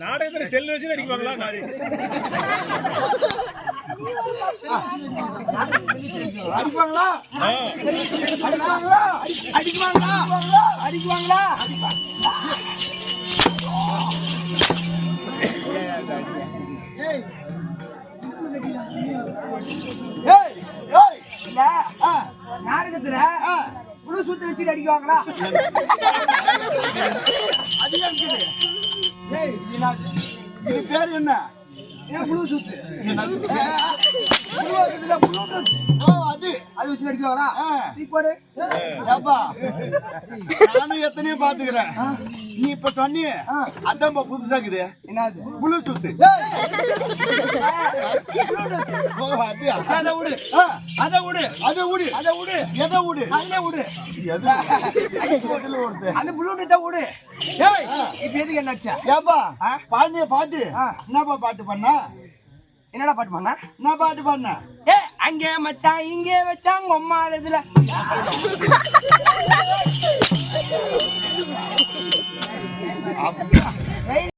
நாடகத்துல செல் வச்சு அடிக்குவாங்களா? அடிக்குவாங்களா? அடிக்குவாங்களா? அடிக்குவாங்களா? நாடகத்துல புழு சுத்தி வச்சு அடிக்குவாங்களா? இது பேர் என்ன? புழு சுத்து. அது வச்சு அடிக்குவாங்களா? நானும் எத்தனையோ பாத்துக்கிறேன். நீ இப்ப சொன்னிய அதான் புதுசாக்குது. என்னது புழு சுத்து? பாட்டு என்னப்பா பாட்டு பண்ண? என்னடா பாட்டு பண்ண? என்ன பாட்டு பண்ண? அங்கே மச்சான் இங்கே வச்சாங்க உம்மால இதுல